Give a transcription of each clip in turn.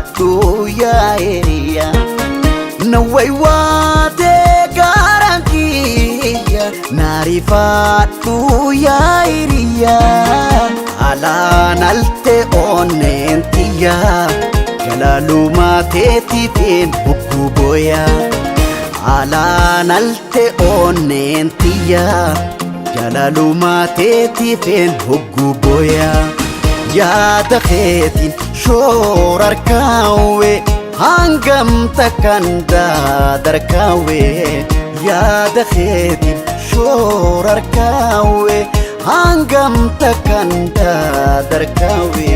fadhu ya eriya nawai wate garankiya nari fadhu ya eriya alanalte onentiya jalaluma tetifin bukuboya alanalte onentiya jalaluma tetifin bukuboya ya dakhetin shorar kawe hangam takanda darkawe ya dakhetin shorar kawe hangam takanda darkawe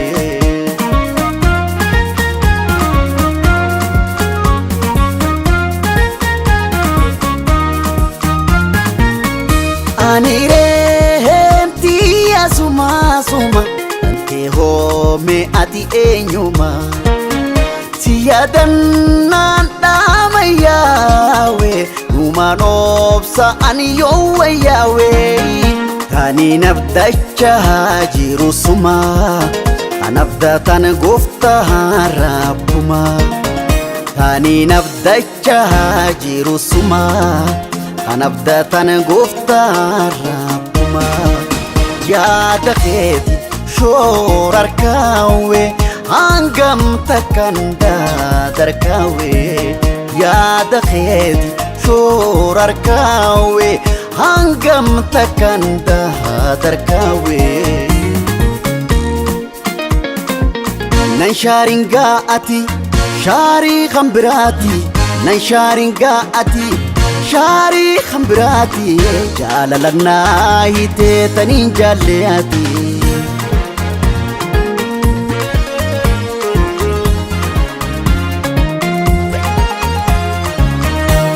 anirenti asuma suma home ati enyuma tiyadannan dhamayawe numanobsa ani yowayawe tani nabdacha jiru suma anabdatan gufta rabbuma tani nabdacha jiru suma anabdatan gufta rabbuma ya dakheti shorar kawe hangam takanda darkawe ya dakhedi shorar kawe hangam takanda darkawe nan sharinga ati shari khambrati nan sharinga ati shari khambrati jalalana hite tanin jalati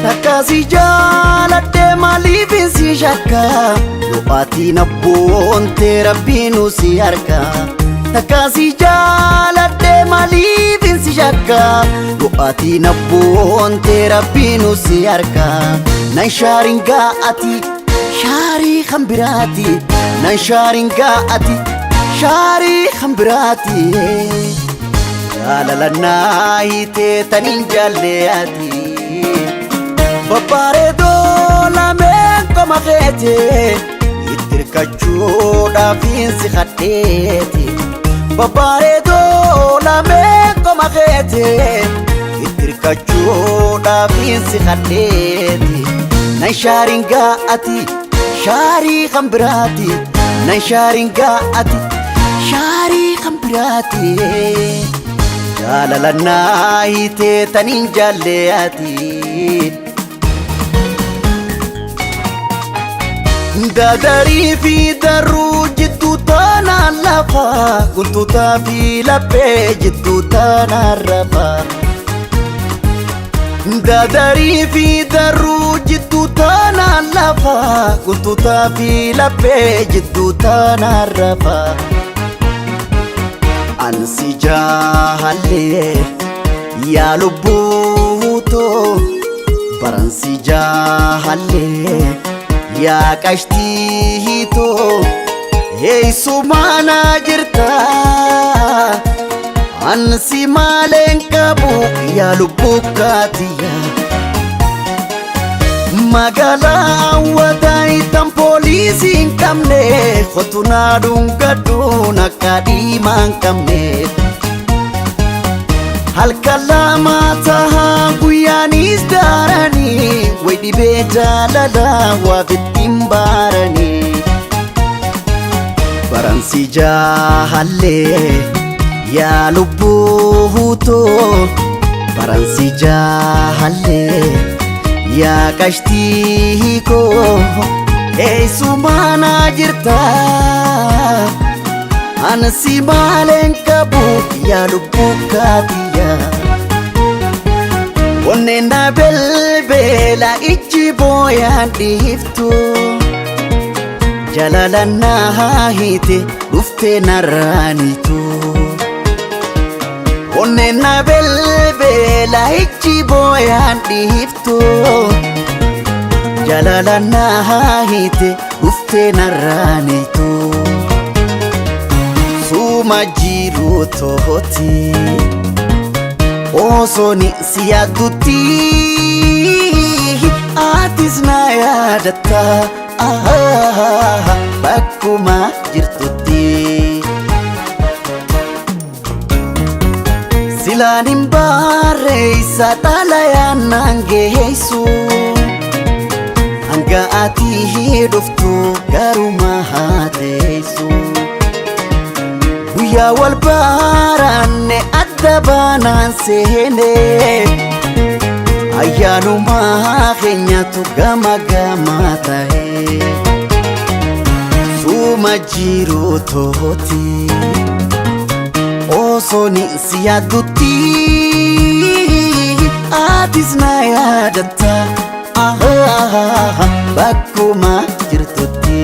Takasi jaladde malifin si shakka Du'ati nabboon te rabbinu si harka Takasi jaladde malifin si shakka Du'ati nabboon te rabbinu si harka Nan sharinga ati shari khambirati Nan sharinga ati shari khambirati Jalalanna hite tanin jalleati Babaredo lamen koma khete itirkachuda finsi khateti Babaredo lamen koma khete itirkachuda finsi khateti Nan sharinga ati shari khambrati Nan sharinga ati shari khambrati Jalalanna hite tanin jalleati Dadari fi daru jiddu tana lafa Kuntu tafi lappe jiddu tana rafa Dadari fi daru jiddu tana lafa Kuntu tafi lappe jiddu tana rafa Ansi jahalle ya lubbuto Baransi jahalle Ya kashtito Hey sumana jirta Ansi malen kabu Ya lubukatiya Magala wadaitan polisi kamne Khotuna dungaduna kadiman kamne Halkalama taha guyanis darani Wedi bejalala wa bitimbarani Baransi jahalle ya lubbuto Baransi jahalle ya kashtiko Hey sumana jirta Ansi malen kabu ya lubbukatiya Onnena belbela ichi boyan diftu Jalalanna hite dufte naranitu Onnena belbela ichi boyan diftu Jalalanna hite dufte naranitu Suma jiru tohoti osoni si yaadutti atis na yaadatta bakkuma jirtutti silaan hin barreessa xalayaan naan geessu hanga ati dhuftu garuma haateessu guyyaa wal baranne adda baanaan seene ayyaanuma keenyatu gama gama ta'e suma jiru tooti osoni si yaadutti atis na yaadatta bakkuma jirtutti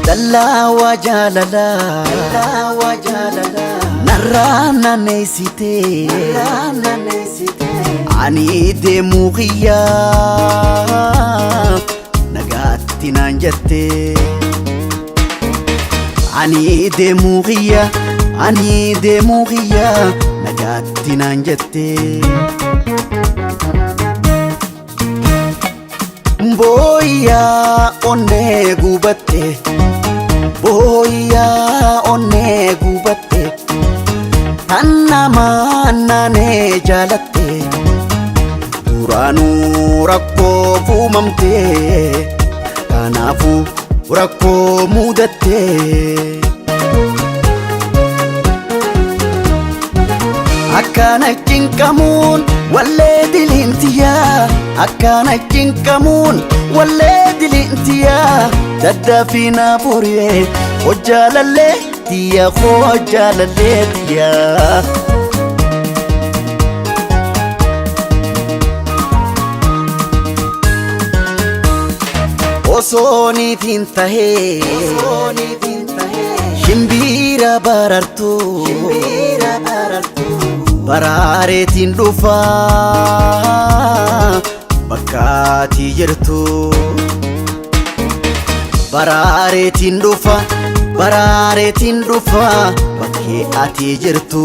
Dalawa jalala narana nesite ani deemu qiyyaa nagaatti naan jette ani deemu qiyyaa nagaatti naan jette booyyaa onnee gubatte booyyaa onnee gubatte kan namaan naanee jaalatte duraanuu rakkoo fuumamte kanaafuu rakkoo mudatte akkana cinqamuun wallee dilintiyaa akkana cinqamuun wallee dilintiyaa daddafina furee hojjaalallee tiya hojjaalallee tiya osoniitiin tahee shimbira barartu baraareetiin dhufaa bakkaati jirtu baraareetiin dhufa bakkee ati jirtu